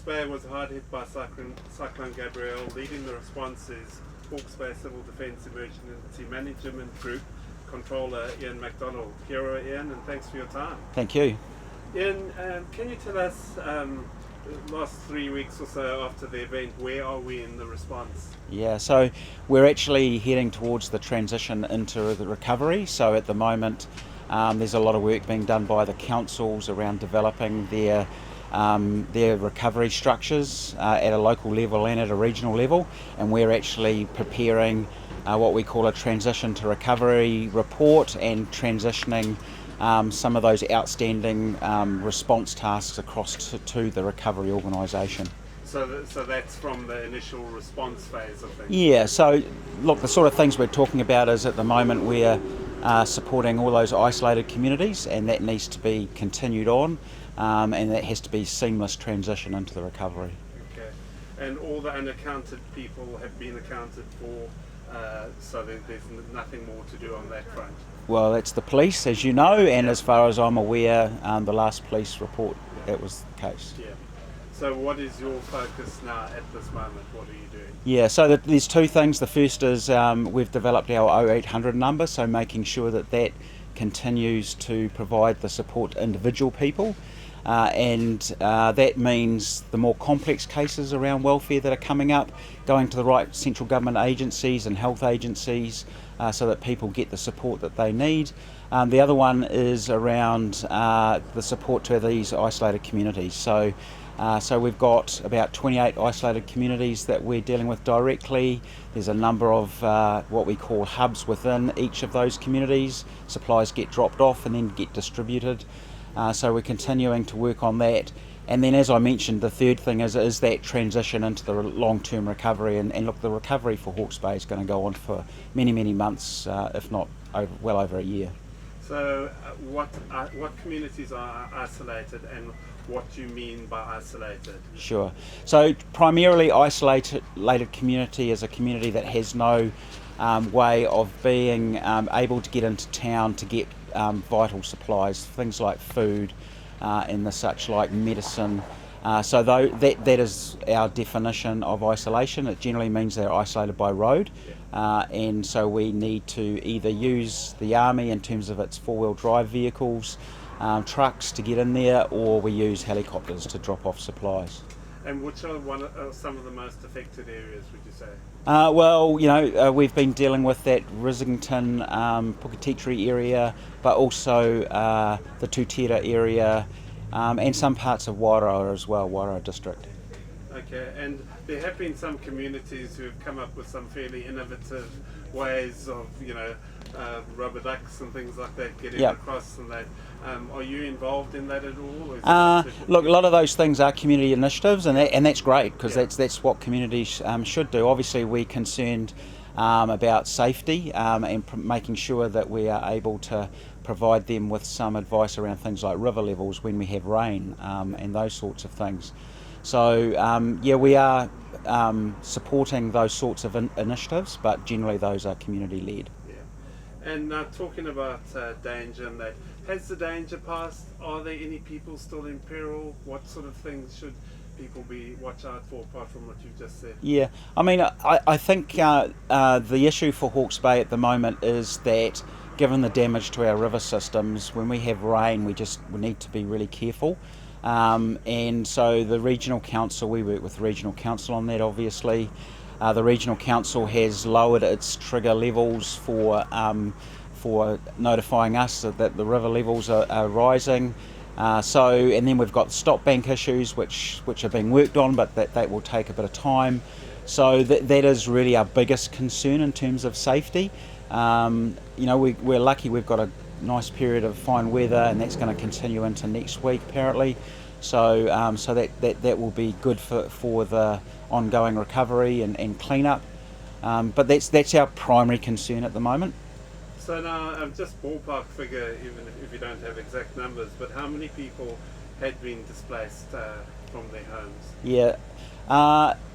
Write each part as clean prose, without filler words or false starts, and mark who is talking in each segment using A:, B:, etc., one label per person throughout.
A: Bay was hard hit by Cyclone Gabrielle. Leading the response is Hawke's Bay Civil Defence Emergency Management Group Controller Ian Macdonald. Kia ora, Ian, and thanks for your time.
B: Thank you.
A: Ian, can you tell us, the last 3 weeks or so after the event, where are we in the response?
B: Yeah, so we're actually heading towards the transition into the recovery. So at the moment, there's a lot of work being done by the councils around developing their recovery structures at a local level and at a regional level, and we're actually preparing what we call a transition to recovery report and transitioning some of those outstanding response tasks across to the recovery organisation.
A: So that's from the initial response phase of things?
B: Yeah, so look, the sort of things we're talking about is at the moment we're supporting all those isolated communities, and that needs to be continued on, and that has to be seamless transition into the recovery.
A: Okay, and all the unaccounted people have been accounted for, so there's nothing more to do on that front?
B: Well, it's the police, as you know, and as far as I'm aware, the last police report, that was the case.
A: Yeah. So what is your focus now at this moment? What are you doing?
B: Yeah, so there's two things. The first is we've developed our 0800 number, so making sure that that continues to provide the support to individual people. And that means the more complex cases around welfare that are coming up, going to the right central government agencies and health agencies so that people get the support that they need. The other one is around the support to these isolated communities. So we've got about 28 isolated communities that we're dealing with directly. There's a number of what we call hubs within each of those communities. Supplies get dropped off and then get distributed. So we're continuing to work on that. And then, as I mentioned, the third thing is that transition into the long-term recovery. And look, the recovery for Hawke's Bay is going to go on for many, many months, if not well over a year.
A: So what communities are isolated, and what do you mean by isolated?
B: Sure. So primarily isolated community is a community that has no way of being able to get into town to get vital supplies, things like food and the such like medicine. So that is our definition of isolation. It generally means they're isolated by road, and so we need to either use the army in terms of its four-wheel drive vehicles, trucks to get in there, or we use helicopters to drop off supplies.
A: And which are some of the most affected areas, would you say?
B: Well, we've been dealing with that Risington, Puketitri area, but also the Tutera area, and some parts of Wairoa as well, Wairoa district.
A: Okay, and there have been some communities who have come up with some fairly innovative ways of, rubber ducks and things like that getting across and that. Are you involved in that at all?
B: Look, a lot of those things are community initiatives, and that's great because that's what communities should do. Obviously, we're concerned about safety and making sure that we are able to provide them with some advice around things like river levels when we have rain and those sorts of things. So we are supporting those sorts of initiatives, but generally those are community led.
A: Yeah. And talking about danger and that, has the danger passed? Are there any people still in peril? What sort of things should people watch out for apart from what you've just said? Yeah,
B: I mean, I think the issue for Hawke's Bay at the moment is that given the damage to our river systems, when we have rain, we need to be really careful. And so the regional council, we work with the regional council on that obviously. The regional council has lowered its trigger levels for notifying us that the river levels are rising. And then we've got stop bank issues which are being worked on, but that will take a bit of time. So that is really our biggest concern in terms of safety. We're lucky we've got a nice period of fine weather, and that's going to continue into next week apparently. So that will be good for the ongoing recovery and cleanup. But that's our primary concern at the moment.
A: So now, just ballpark figure, even if you don't have exact numbers, but how many people had been displaced from their homes?
B: Yeah,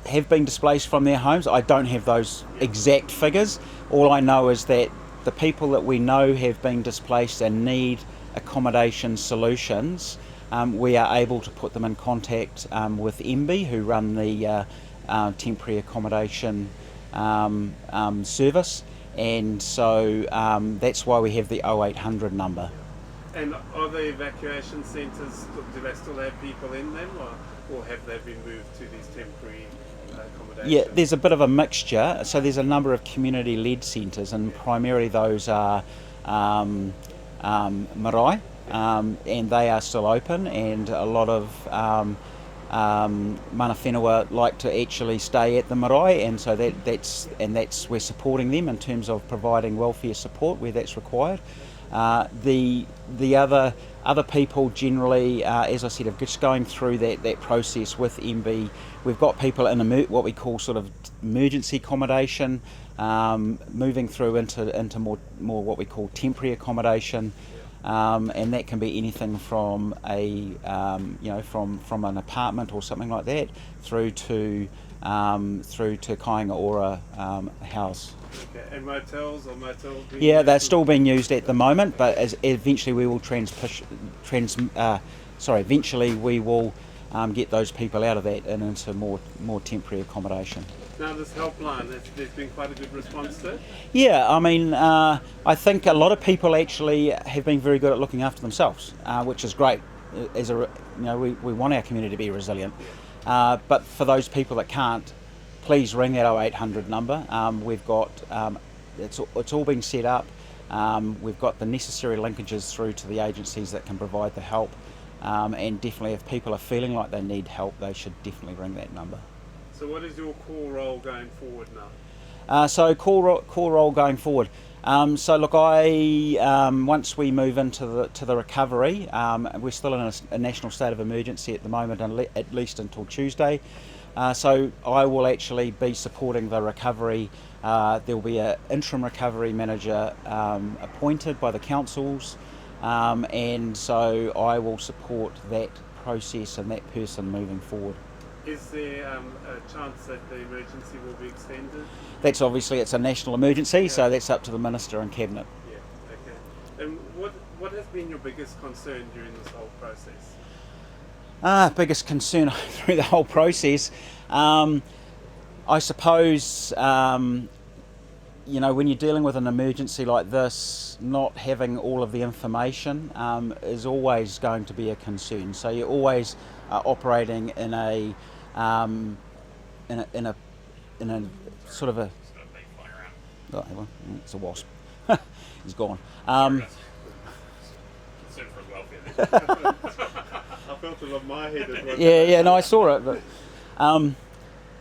B: have been displaced from their homes. I don't have those exact figures. All I know is that the people that we know have been displaced and need accommodation solutions, we are able to put them in contact with MB, who run the temporary accommodation service, and so that's why we have the 0800 number.
A: And are the evacuation centres, do they still have people in them, or have they been moved to these temporary accommodations?
B: Yeah, there's a bit of a mixture. So there's a number of community-led centres, and primarily those are marae, and they are still open, and a lot of mana whenua like to actually stay at the marae, and so that's we're supporting them in terms of providing welfare support where that's required. The other people generally, as I said, are just going through that process with MB. We've got people in what we call sort of emergency accommodation, moving through into more what we call temporary accommodation, and that can be anything from from an apartment or something like that through to kāinga or a house.
A: Okay. And motels or motels?
B: Yeah, they're still being used at the moment, but eventually we will eventually we will get those people out of that and into more temporary accommodation.
A: Now this helpline, there's been quite a good response to it?
B: Yeah, I mean, I think a lot of people actually have been very good at looking after themselves, which is great. We want our community to be resilient, but for those people that can't, please ring that 0800 number. We've got it's all been set up. We've got the necessary linkages through to the agencies that can provide the help, and definitely if people are feeling like they need help, they should definitely ring that number.
A: So what is your core role going forward now?
B: Core role going forward. So look, once we move into the recovery, we're still in a national state of emergency at the moment, at least until Tuesday. So I will actually be supporting the recovery. There will be an interim recovery manager appointed by the councils, and so I will support that process and that person moving forward.
A: Is there a chance that the emergency will be extended?
B: That's obviously, it's a national emergency, so that's up to the Minister and Cabinet.
A: Yeah, okay. And what has been your biggest concern during this whole process?
B: Biggest concern through the whole process, I suppose, when you're dealing with an emergency like this, not having all of the information is always going to be a concern. So you're always operating in a sort of a. Oh, hang on, it's a wasp. He's gone.
A: I felt it on my head as well.
B: Yeah, no, I saw it. But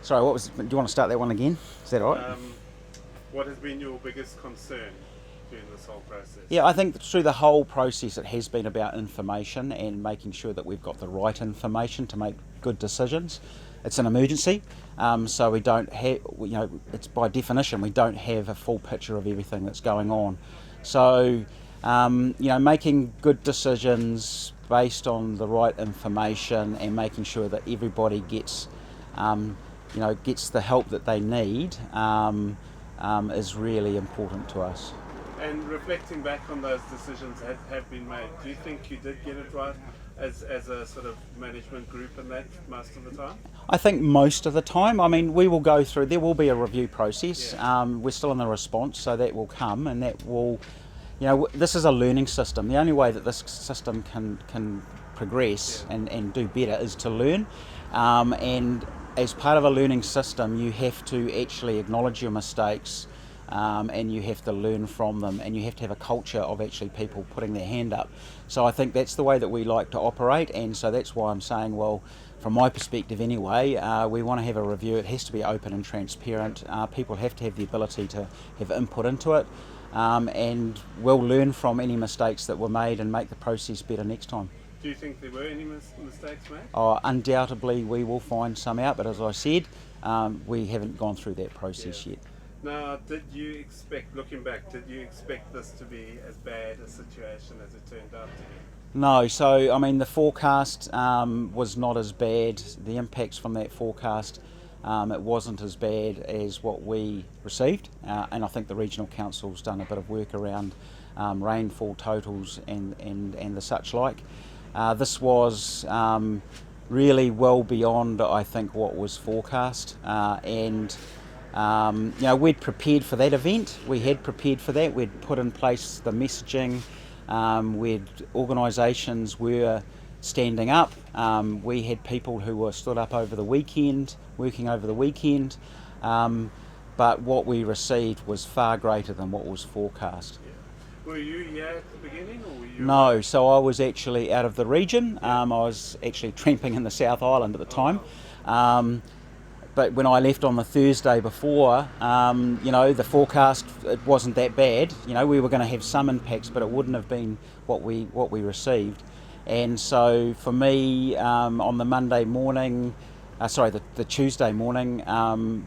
B: sorry, do you want to start that one again? Is that all right?
A: What has been your biggest concern during this whole process?
B: Yeah, I think through the whole process it has been about information and making sure that we've got the right information to make good decisions. It's an emergency, so we don't have, it's by definition we don't have a full picture of everything that's going on. So, making good decisions based on the right information and making sure that everybody gets the help that they need is really important to us.
A: And reflecting back on those decisions that have been made, do you think you did get it right as a sort of management group in that most of the time?
B: I think most of the time. I mean, we will go through, there will be a review process. Yeah. We're still in the response, so that will come, and that will, this is a learning system. The only way that this system can progress and do better is to learn. And as part of a learning system, you have to actually acknowledge your mistakes, and you have to learn from them, and you have to have a culture of actually people putting their hand up. So I think that's the way that we like to operate, and so that's why I'm saying, well, from my perspective anyway, we want to have a review. It has to be open and transparent. People have to have the ability to have input into it, and we'll learn from any mistakes that were made and make the process better next time.
A: Do you think there were any mistakes made?
B: Undoubtedly we will find some out, but as I said, we haven't gone through that process yet.
A: Now, looking back, did you expect this to be as bad a situation as it turned out to be?
B: No, so I mean the forecast was not as bad. The impacts from that forecast, it wasn't as bad as what we received, and I think the regional council's done a bit of work around rainfall totals and the such like. This was really well beyond, I think, what was forecast, and we'd prepared for that event. We had prepared for that. We'd put in place the messaging. Organisations were standing up. We had people who were stood up over the weekend, working over the weekend. But what we received was far greater than what was forecast.
A: Yeah. Were you here at the beginning, or were you?
B: No, so I was actually out of the region. I was actually tramping in the South Island at the time. But when I left on the Thursday before, the forecast, it wasn't that bad. We were going to have some impacts, but it wouldn't have been what we received. And so for me, on the Monday morning, the Tuesday morning,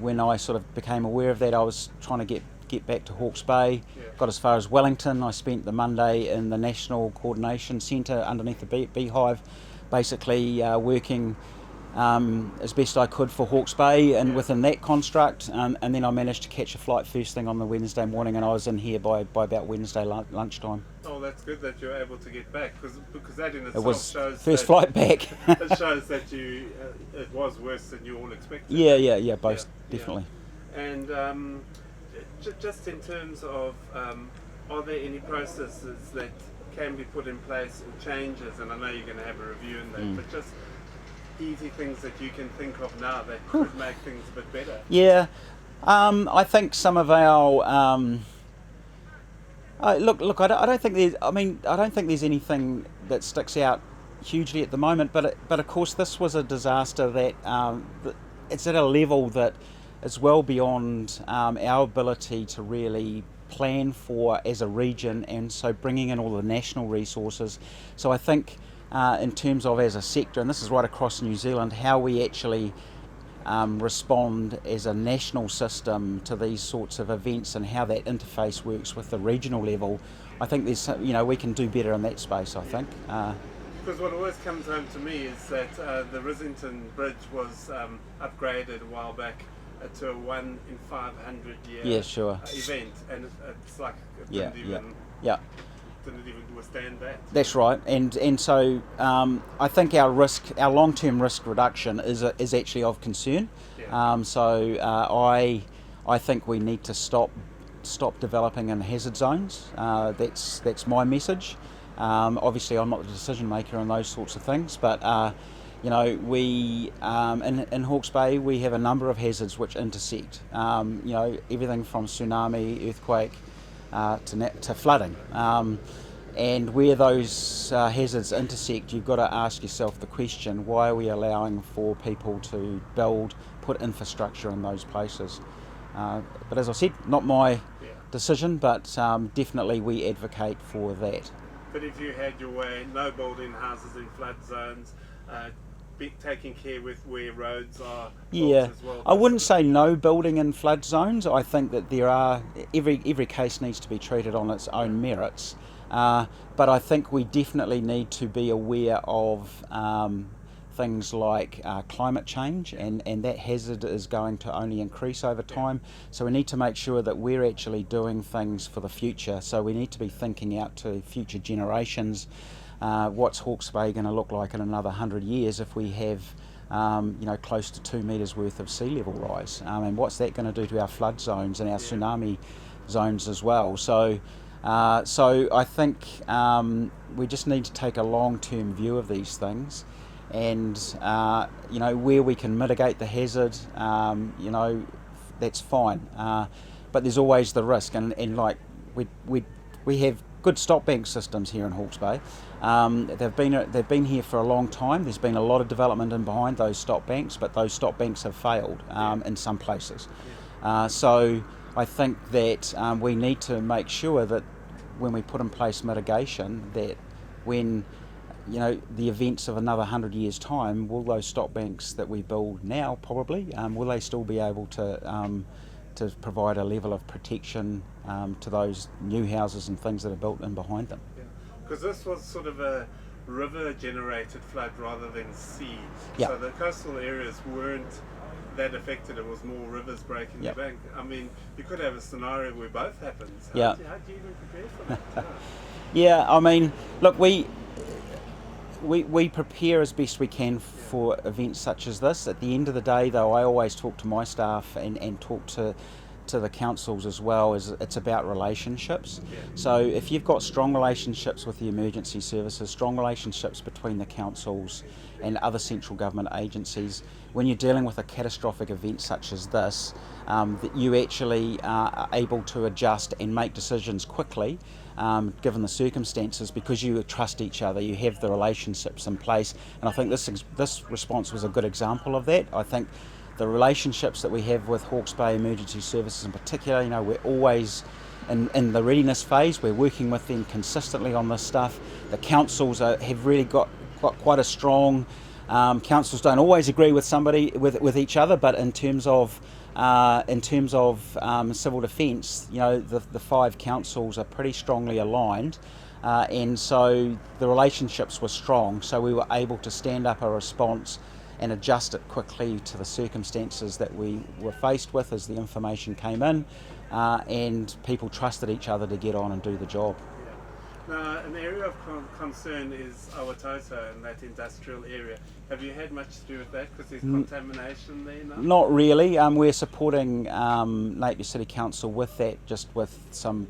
B: when I sort of became aware of that, I was trying to get back to Hawke's Bay. Got as far as Wellington. I spent the Monday in the National Coordination Centre underneath the beehive, basically working as best I could for Hawke's Bay and within that construct, and then I managed to catch a flight first thing on the Wednesday morning, and I was in here by about Wednesday lunchtime.
A: Oh, that's good that you're able to get back, because that in itself
B: It was
A: shows
B: first flight back.
A: It shows that it was worse than you all expected.
B: Yeah, both definitely.
A: Yeah. And just in terms of, are there any processes that can be put in place or changes? And I know you're going to have a review in that, but just easy things that you can think of now that could make things a bit better.
B: Yeah, I think some of our look. I don't think there's. I don't think there's anything that sticks out hugely at the moment. But of course, this was a disaster that it's at a level that is well beyond our ability to really plan for as a region, and so bringing in all the national resources. So I think. In terms of as a sector, and this is right across New Zealand, how we actually respond as a national system to these sorts of events and how that interface works with the regional level, I think there's we can do better in that space, I think.
A: Because what always comes home to me is that the Rissington Bridge was upgraded a while back to a 1 in 500 year event, and it's like it didn't even withstand that.
B: That's right, and so I think our long-term risk reduction is actually of concern. I think we need to stop developing in hazard zones. That's my message. Obviously, I'm not the decision maker on those sorts of things, but we in Hawke's Bay we have a number of hazards which intersect. Everything from tsunami, earthquake, to flooding. And where those hazards intersect, you've got to ask yourself the question, why are we allowing for people to put infrastructure in those places? But as I said, not my decision, but definitely we advocate for that.
A: But if you had your way, no building houses in flood zones, taking care with where roads are built as well.
B: I wouldn't say no building in flood zones. I think that there are, every case needs to be treated on its own merits. But I think we definitely need to be aware of things like climate change, and that hazard is going to only increase over time. So we need to make sure that we're actually doing things for the future. So we need to be thinking out to future generations. What's Hawke's Bay going to look like in another 100 years if we have close to 2 metres worth of sea level rise? And what's that going to do to our flood zones and our tsunami zones as well? So I think we just need to take a long-term view of these things, and where we can mitigate the hazard, that's fine. But there's always the risk, and like we have good stop bank systems here in Hawke's Bay. They've been here for a long time. There's been a lot of development in behind those stop banks, but those stop banks have failed in some places. So I think that we need to make sure that when we put in place mitigation, that when the events of another 100 years' time, will those stop banks that we build now probably will they still be able to provide a level of protection to those new houses and things that are built in behind them?
A: Because this was sort of a river-generated flood rather than sea.
B: Yep.
A: So the coastal areas weren't that affected. It was more rivers breaking the bank. I mean, you could have a scenario where both happens. How do you even prepare for that?
B: I mean, look, we prepare as best we can for events such as this. At the end of the day, though, I always talk to my staff and talk to the councils as well, is it's about relationships. So if you've got strong relationships with the emergency services, strong relationships between the councils and other central government agencies, when you're dealing with a catastrophic event such as this, that you actually are able to adjust and make decisions quickly, given the circumstances, because you trust each other, you have the relationships in place. And I think this response was a good example of that. I think the relationships that we have with Hawke's Bay Emergency Services in particular, we're always in the readiness phase. We're working with them consistently on this stuff. The councils have really got quite a strong. Councils don't always agree with with each other, but in terms of civil defence, the 5 councils are pretty strongly aligned, and so the relationships were strong. So we were able to stand up a response and adjust it quickly to the circumstances that we were faced with as the information came in, and people trusted each other to get on and do the job.
A: Now, an area of concern is Awatoto and that industrial area. Have you had much to do with that, because there's contamination there now? Not
B: really. We're supporting Napier City Council with that, just with some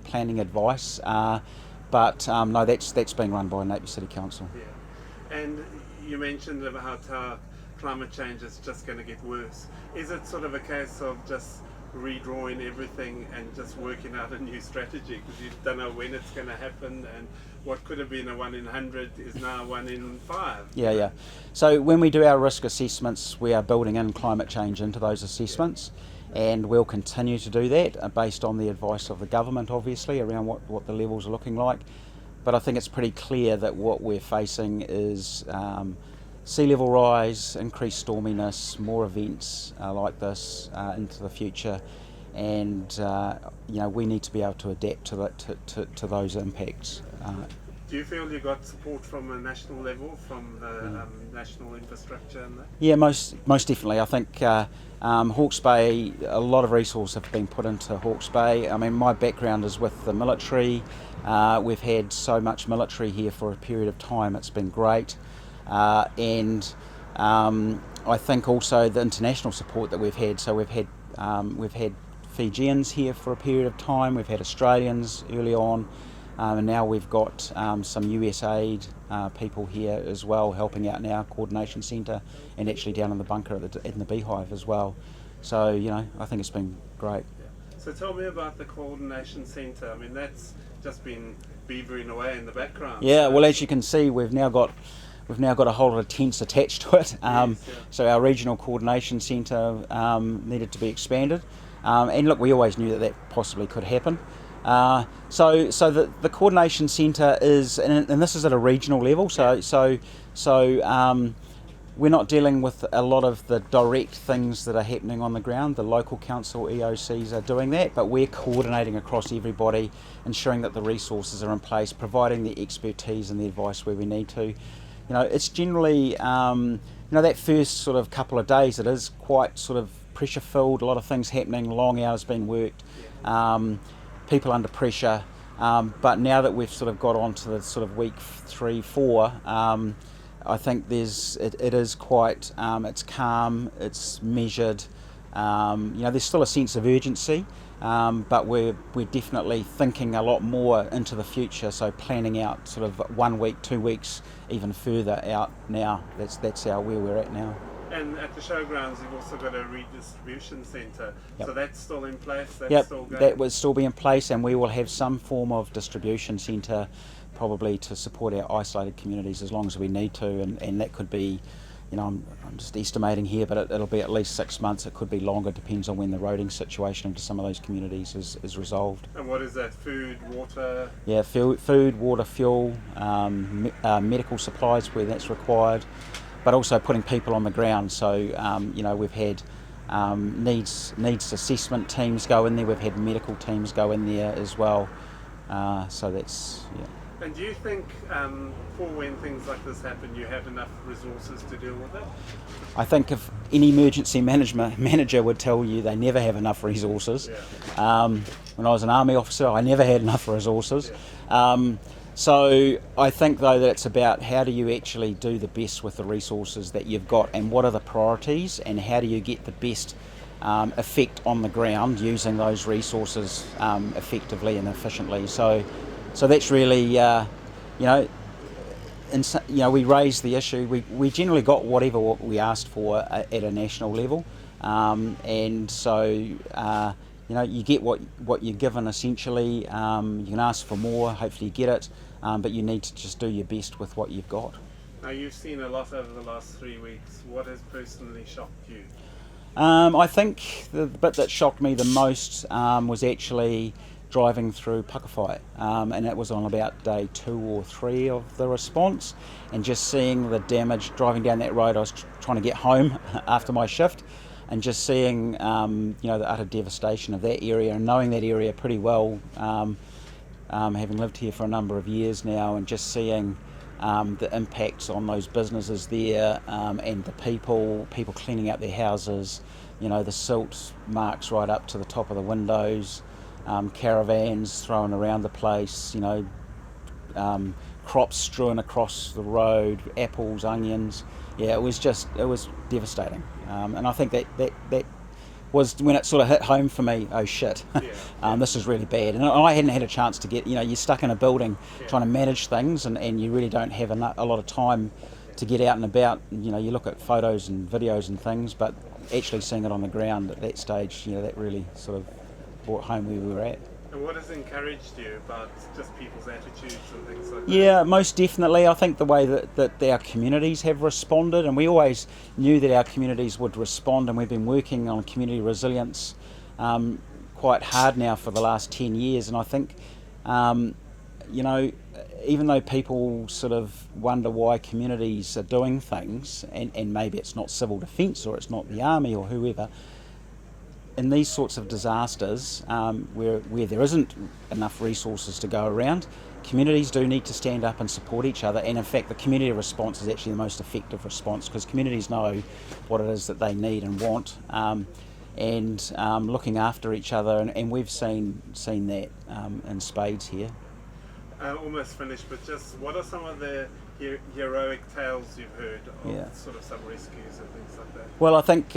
B: planning advice. But no, that's being run by Napier City Council.
A: Yeah. And you mentioned about how climate change is just going to get worse. Is it sort of a case of just redrawing everything and just working out a new strategy, because you don't know when it's going to happen, and what could have been a 1 in 100 is now 1 in 5?
B: Yeah. So when we do our risk assessments, we are building in climate change into those assessments, and we'll continue to do that based on the advice of the government, obviously, around what the levels are looking like. But I think it's pretty clear that what we're facing is sea level rise, increased storminess, more events like this into the future, and we need to be able to adapt to those impacts.
A: Do you feel you got support from a national level, from the national infrastructure and that?
B: Yeah, most definitely. I think Hawke's Bay, a lot of resources have been put into Hawke's Bay. I mean, my background is with the military. We've had so much military here for a period of time. It's been great. And I think also the international support that we've had. So we've had Fijians here for a period of time. We've had Australians early on, and now we've got some USAID people here as well, helping out in our coordination centre, and actually down in the bunker in the Beehive as well. So I think it's been great.
A: So tell me about the coordination centre. I mean, that's just been beavering away in the background.
B: Yeah. Well, as you can see, we've now got a whole lot of tents attached to it. So our regional coordination centre needed to be expanded. And look, we always knew that possibly could happen. So the coordination centre is, and this is at a regional level. So we're not dealing with a lot of the direct things that are happening on the ground. The local council EOCs are doing that, but we're coordinating across everybody, ensuring that the resources are in place, providing the expertise and the advice where we need to. It's generally, that first sort of couple of days, it is quite sort of pressure filled, a lot of things happening, long hours being worked, people under pressure. But now that we've sort of got on to the sort of week 3, 4, I think it is quite, it's calm, it's measured. There's still a sense of urgency, but we're definitely thinking a lot more into the future. So planning out sort of 1 week, 2 weeks, even further out now. That's where we're at now.
A: And at the showgrounds, you've also got a redistribution centre.
B: Yep.
A: So that's still in place.
B: Still going? That will still be in place, and we will have some form of distribution centre, probably to support our isolated communities as long as we need to, and that could be, I'm just estimating here, but it'll be at least 6 months. It could be longer, depends on when the roading situation into some of those communities is resolved.
A: And what is that? Food, water?
B: Yeah, food, water, fuel, medical supplies where that's required, but also putting people on the ground. So we've had needs assessment teams go in there. We've had medical teams go in there as well. So that's
A: And do you think for when things like this happen, you have enough resources to deal with it?
B: I think if any emergency manager would tell you they never have enough resources. Yeah. When I was an army officer, I never had enough resources.
A: Yeah.
B: So I think though that it's about how do you actually do the best with the resources that you've got, and what are the priorities, and how do you get the best effect on the ground using those resources effectively and efficiently. So that's really we raised the issue. We generally got whatever we asked for at a national level, and so you get what you're given essentially. You can ask for more, hopefully you get it, but you need to just do your best with what you've got.
A: Now you've seen a lot over the last 3 weeks. What has personally shocked you?
B: I think the bit that shocked me the most was actually driving through Puckafight, and it was on about day 2 or 3 of the response, and just seeing the damage driving down that road. I was trying to get home after my shift, and just seeing the utter devastation of that area, and knowing that area pretty well, having lived here for a number of years now, and just seeing the impacts on those businesses there, and the people cleaning out their houses, the silt marks right up to the top of the windows, caravans thrown around the place, crops strewn across the road, apples, onions. Yeah, it was devastating. And I think that was when it sort of hit home for me. Oh shit, this is really bad. And I hadn't had a chance to get, you're stuck in a building trying to manage things, and you really don't have a lot of time to get out and about. You look at photos and videos and things, but actually seeing it on the ground at that stage, that really sort of brought home where we were at.
A: And what has encouraged you about just people's attitudes and things like that?
B: Yeah, most definitely. I think the way that our communities have responded, and we always knew that our communities would respond, and we've been working on community resilience quite hard now for the last 10 years. And I think, even though people sort of wonder why communities are doing things, and maybe it's not civil defence or it's not the army or whoever, in these sorts of disasters, where there isn't enough resources to go around, communities do need to stand up and support each other. And in fact, the community response is actually the most effective response, because communities know what it is that they need and want, and looking after each other. And we've seen that in spades here.
A: Almost finished, but just what are some of the heroic tales you've heard of sort of some rescues and things like that? Well,
B: I think,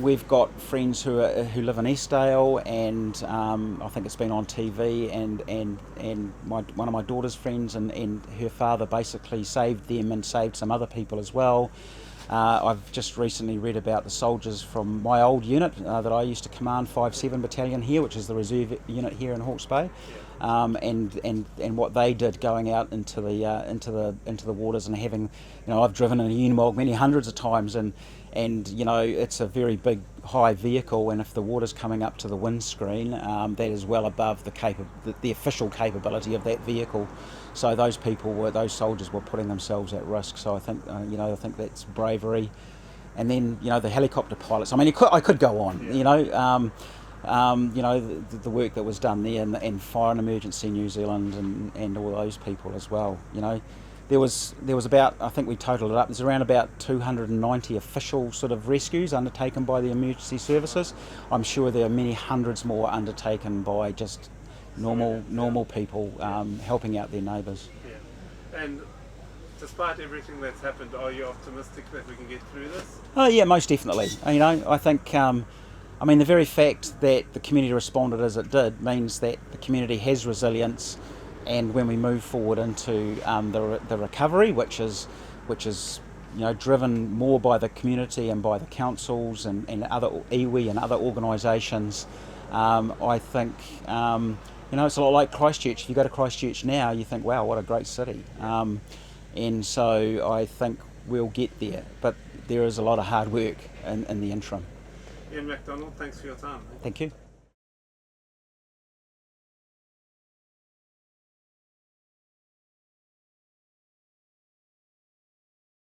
B: we've got friends who live in Eastdale, and I think it's been on TV, and one of my daughter's friends and her father basically saved them and saved some other people as well. I've just recently read about the soldiers from my old unit that I used to command, 5-7 Battalion here, which is the reserve unit here in Hawke's Bay, and what they did going out into the waters, and having, I've driven in a Unimog many hundreds of times, and it's a very big high vehicle, and if the water's coming up to the windscreen, that is well above the official capability of that vehicle. So those soldiers were putting themselves at risk. So I think I think that's bravery. And then the helicopter pilots. I mean, I could go on. The work that was done there, and Fire and Emergency New Zealand, and all those people as well. There was about, I think we totaled it up, there's around about 290 official sort of rescues undertaken by the emergency services. I'm sure there are many hundreds more undertaken by just normal people helping out their neighbours.
A: Yeah. And despite everything that's happened, are you optimistic that we can get through this?
B: Oh yeah, most definitely. I think, the very fact that the community responded as it did means that the community has resilience. And when we move forward into the recovery, which is driven more by the community and by the councils and other iwi and other organisations, I think it's a lot like Christchurch. If you go to Christchurch now, you think, wow, what a great city. And so I think we'll get there, but there is a lot of hard work in the interim.
A: Ian Macdonald, thanks for your time.
B: Thank you.